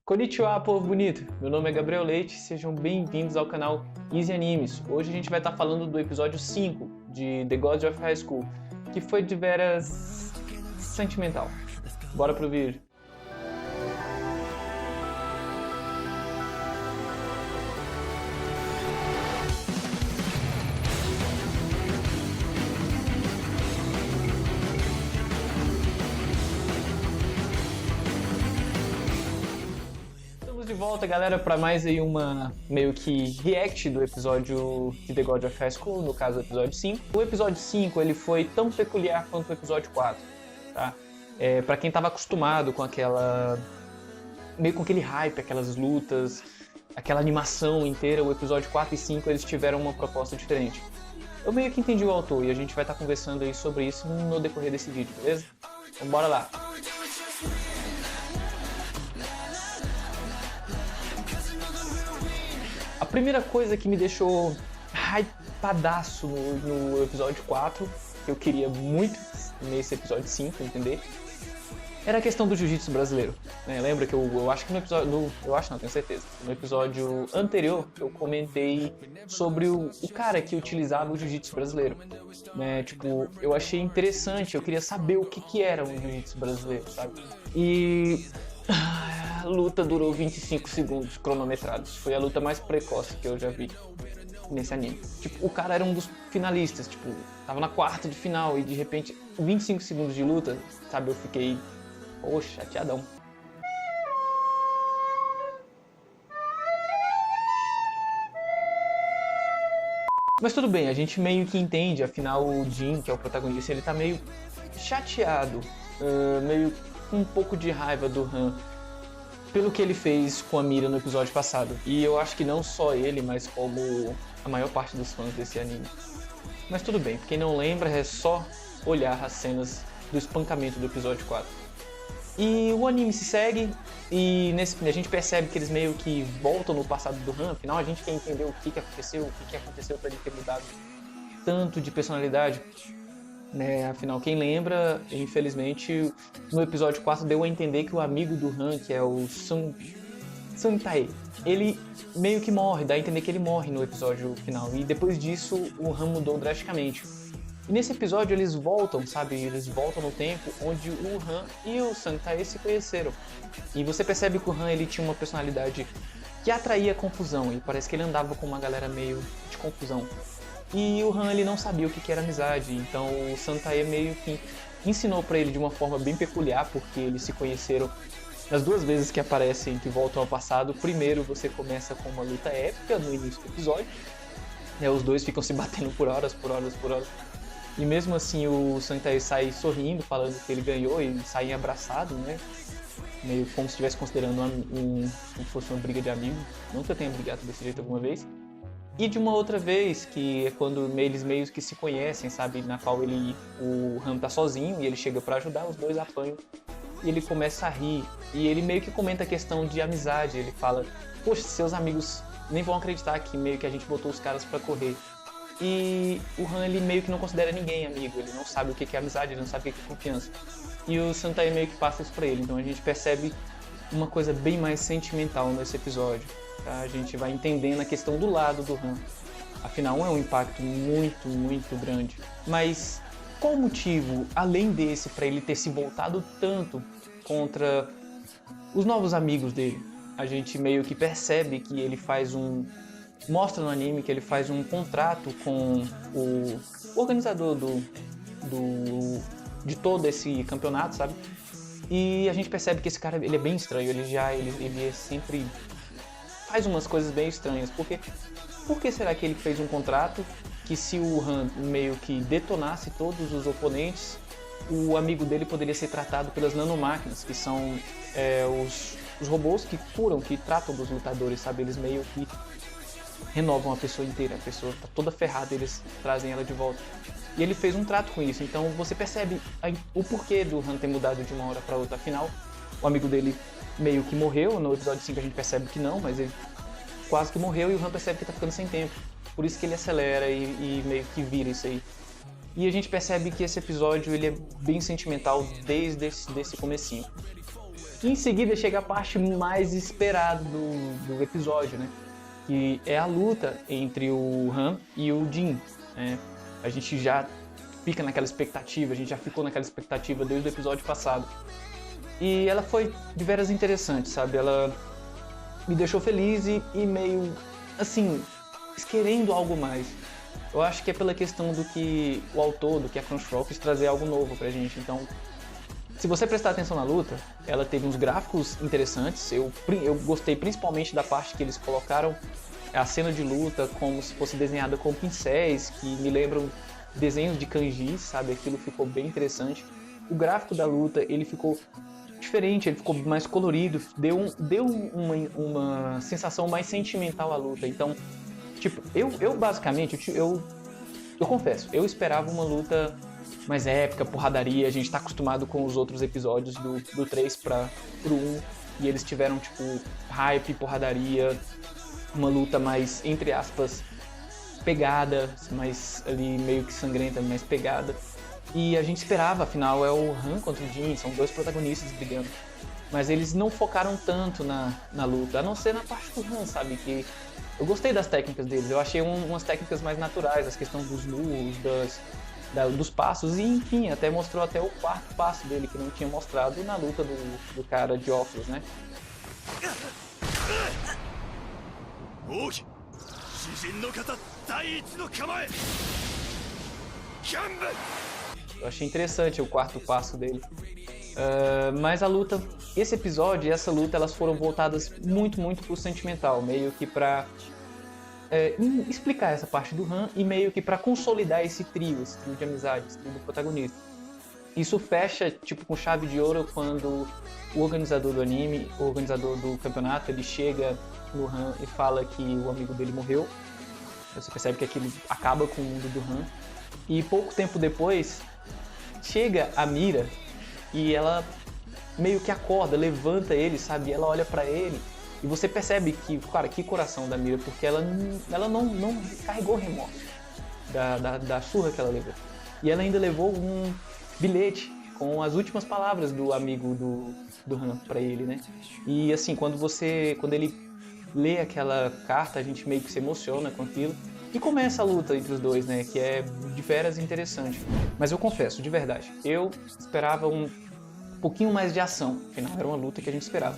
Konnichiwa, povo bonito! Meu nome é Gabriel Leite, sejam bem-vindos ao canal Easy Animes. Hoje a gente vai estar falando do episódio 5 de The Gods of High School, que foi de veras sentimental. Bora pro vídeo! De volta, galera, para mais aí uma meio que react do episódio de The God of High School, no caso o episódio 5. O episódio 5 ele foi tão peculiar quanto o episódio 4, tá? Para quem tava acostumado com aquela meio com aquele hype, aquelas lutas, aquela animação inteira, o episódio 4 e 5 eles tiveram uma proposta diferente. Eu meio que entendi o autor e a gente vai estar conversando aí sobre isso no decorrer desse vídeo, beleza? Então bora lá! A primeira coisa que me deixou hypadaço no episódio 4, que eu queria muito nesse episódio 5 entender, era a questão do jiu-jitsu brasileiro. Lembra que eu acho que no episódio... eu acho não, tenho certeza. No episódio anterior eu comentei sobre o cara que utilizava o jiu-jitsu brasileiro. Tipo, eu achei interessante, eu queria saber o que era um jiu-jitsu brasileiro, sabe? E... a luta durou 25 segundos cronometrados. Foi a luta mais precoce que eu já vi nesse anime. Tipo, o cara era um dos finalistas, tipo, tava na quarta de final e de repente 25 segundos de luta, sabe? Eu fiquei, poxa, chateadão. Mas tudo bem, a gente meio que entende, afinal o Jin, que é o protagonista, ele tá meio chateado, meio com um pouco de raiva do Han pelo que ele fez com a Mira no episódio passado. E eu acho que não só ele, mas como a maior parte dos fãs desse anime. Mas tudo bem, quem não lembra é só olhar as cenas do espancamento do episódio 4. E o anime se segue e a gente percebe que eles meio que voltam no passado do Han. Afinal, a gente quer entender o que aconteceu para ele ter mudado tanto de personalidade. Afinal, quem lembra, infelizmente, no episódio 4 deu a entender que o amigo do Han, que é o Santae, ele meio que morre, dá a entender que ele morre no episódio final. E depois disso, o Han mudou drasticamente. E nesse episódio eles voltam, sabe? Eles voltam no tempo onde o Han e o Santae se conheceram. E você percebe que o Han ele tinha uma personalidade que atraía confusão. E parece que ele andava com uma galera meio de confusão. E o Han ele não sabia o que era amizade, então o Santae meio que ensinou pra ele de uma forma bem peculiar, porque eles se conheceram nas duas vezes que aparecem, que voltam ao passado. Primeiro você começa com uma luta épica no início do episódio, os dois ficam se batendo por horas, e mesmo assim o Santae sai sorrindo, falando que ele ganhou e sai abraçado, meio como se estivesse considerando como se fosse uma briga de amigos. Nunca tenha brigado desse jeito alguma vez. E de uma outra vez, que é quando eles meio que se conhecem, sabe? Na qual o Han tá sozinho e ele chega pra ajudar, os dois apanham. E ele começa a rir. E ele meio que comenta a questão de amizade. Ele fala, poxa, seus amigos nem vão acreditar que meio que a gente botou os caras pra correr. E o Han, ele meio que não considera ninguém amigo. Ele não sabe o que é amizade, ele não sabe o que é confiança. E o Santae meio que passa isso pra ele. Então a gente percebe uma coisa bem mais sentimental nesse episódio. A gente vai entendendo a questão do lado do Han. Afinal, é um impacto muito, muito grande. Mas qual o motivo, além desse, para ele ter se voltado tanto contra os novos amigos dele? A gente meio que percebe que ele mostra no anime que ele faz um contrato com o organizador de todo esse campeonato, sabe? E a gente percebe que esse cara ele é bem estranho. Ele é sempre... faz umas coisas bem estranhas. Por que será que ele fez um contrato que se o Han meio que detonasse todos os oponentes, o amigo dele poderia ser tratado pelas nanomáquinas, que são os robôs que curam, que tratam dos lutadores, sabe? Eles meio que renovam a pessoa inteira, a pessoa tá toda ferrada, eles trazem ela de volta. E ele fez um trato com isso, então você percebe o porquê do Han ter mudado de uma hora para outra. Afinal, o amigo dele meio que morreu, no episódio 5 a gente percebe que não, mas ele quase que morreu e o Han percebe que tá ficando sem tempo. Por isso que ele acelera e meio que vira isso aí. E a gente percebe que esse episódio ele é bem sentimental desde esse comecinho. E em seguida chega a parte mais esperada do episódio, né? Que é a luta entre o Han e o Jin, né? A gente já fica naquela expectativa, a gente já ficou naquela expectativa desde o episódio passado. E ela foi de veras interessante, sabe? Ela me deixou feliz e meio, assim, querendo algo mais. Eu acho que é pela questão do que o autor, do que a Crunchyroll quis trazer algo novo pra gente. Então, se você prestar atenção na luta, ela teve uns gráficos interessantes. Eu gostei principalmente da parte que eles colocaram a cena de luta como se fosse desenhada com pincéis, que me lembram desenhos de kanji, sabe? Aquilo ficou bem interessante. O gráfico da luta, ele ficou diferente, ele ficou mais colorido, deu uma sensação mais sentimental à luta. Então, tipo, eu basicamente, eu confesso, eu esperava uma luta mais épica, porradaria. A gente tá acostumado com os outros episódios do 3 pro 1, e eles tiveram, tipo, hype, porradaria, uma luta mais, entre aspas, pegada, mais ali meio que sangrenta, mais pegada. E a gente esperava, afinal é o Han contra o Jin, são dois protagonistas brigando. Mas eles não focaram tanto na luta, a não ser na parte do Han, sabe? Que eu gostei das técnicas deles, eu achei umas técnicas mais naturais, as questões dos nus, dos passos, e enfim, até mostrou até o quarto passo dele, que não tinha mostrado na luta do cara de óculos, né? Eu achei interessante o quarto passo dele. Mas a luta, esse episódio e essa luta, elas foram voltadas muito pro sentimental, meio que pra explicar essa parte do Han e meio que pra consolidar esse trio de amizade, esse trio do protagonista. Isso fecha, tipo, com chave de ouro quando o organizador do anime, o organizador do campeonato, ele chega no Han e fala que o amigo dele morreu. Você percebe que aquilo acaba com o mundo do Han. E pouco tempo depois, chega a Mira e ela meio que acorda, levanta ele, sabe? Ela olha pra ele e você percebe que, cara, que coração da Mira, porque ela não carregou remorso da surra que ela levou. E ela ainda levou um bilhete com as últimas palavras do amigo do Han pra ele, né? E assim, quando ele lê aquela carta, a gente meio que se emociona com aquilo. E começa a luta entre os dois, né? Que é de veras interessante. Mas eu confesso, de verdade, eu esperava um pouquinho mais de ação. Afinal, era uma luta que a gente esperava.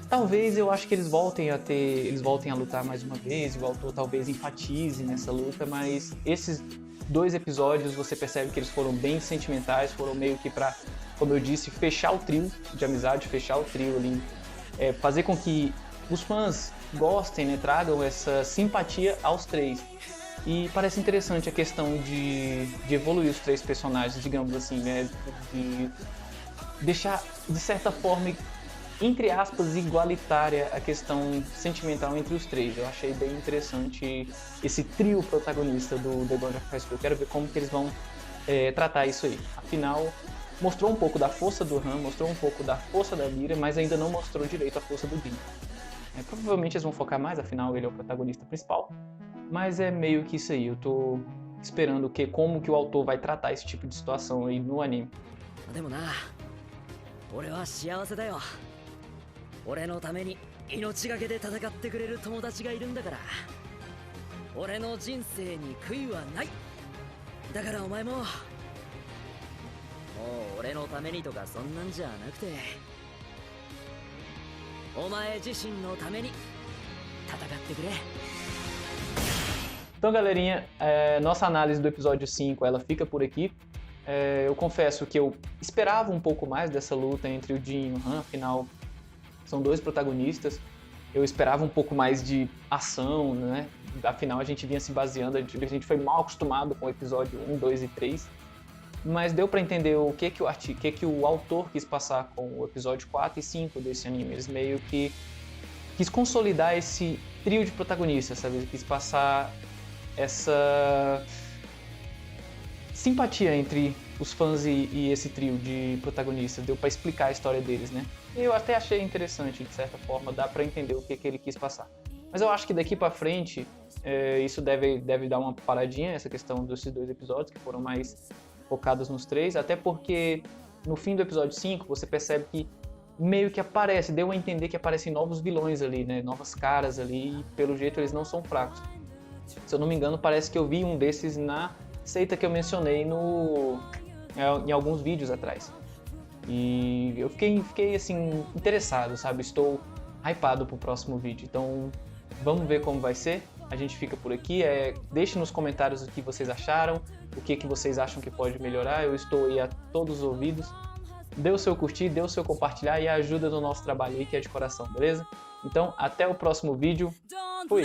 Talvez eu acho que eles voltem a lutar mais uma vez, e o autor talvez enfatize nessa luta, mas esses 2 episódios você percebe que eles foram bem sentimentais, foram meio que pra, como eu disse, fechar o trio de amizade, fechar o trio ali, fazer com que os fãs gostem, né, tragam essa simpatia aos 3. E parece interessante a questão de evoluir os 3 personagens, digamos assim, né, de deixar, de certa forma, entre aspas, igualitária a questão sentimental entre os 3. Eu achei bem interessante esse trio protagonista do The Bond of High School. Quero ver como que eles vão tratar isso aí. Afinal, mostrou um pouco da força do Han, mostrou um pouco da força da Mira, mas ainda não mostrou direito a força do Jin. Provavelmente eles vão focar mais, afinal ele é o protagonista principal, mas é meio que isso aí. Eu tô esperando como que o autor vai tratar esse tipo de situação aí no anime. でもな、俺は幸せだよ。俺のために命がけで戦ってくれる友達がいるんだから。俺の人生に悔いはない。だからお前も、もう俺のためにとかそんなんじゃなくて、お前自身のために戦ってくれ。 Então, galerinha, nossa análise do episódio 5 ela fica por aqui. Eu confesso que eu esperava um pouco mais dessa luta entre o Jin e o Han, afinal são 2 protagonistas. Eu esperava um pouco mais de ação, né? Afinal a gente vinha se baseando, a gente foi mal acostumado com o episódio 1, 2 e 3. Mas deu pra entender o que o autor quis passar com o episódio 4 e 5 desse anime. Eles meio que quis consolidar esse trio de protagonistas, sabe? Ele quis passar essa simpatia entre os fãs e esse trio de protagonistas. Deu pra explicar a história deles, né? E eu até achei interessante, de certa forma, dá pra entender o que ele quis passar. Mas eu acho que daqui pra frente, isso deve dar uma paradinha, essa questão desses 2 episódios, que foram mais focados nos 3, até porque no fim do episódio 5 você percebe que meio que aparece, deu a entender que aparecem novos vilões ali, né? Novas caras ali, e pelo jeito eles não são fracos. Se eu não me engano, parece que eu vi um desses na seita que eu mencionei em alguns vídeos atrás. E eu fiquei assim, interessado, sabe? Estou hypado pro próximo vídeo. Então, vamos ver como vai ser. A gente fica por aqui. Deixe nos comentários o que vocês acharam, o que vocês acham que pode melhorar. Eu estou aí a todos os ouvidos. Dê o seu curtir, dê o seu compartilhar e a ajuda no nosso trabalho aí, que é de coração, beleza? Então, até o próximo vídeo. Fui!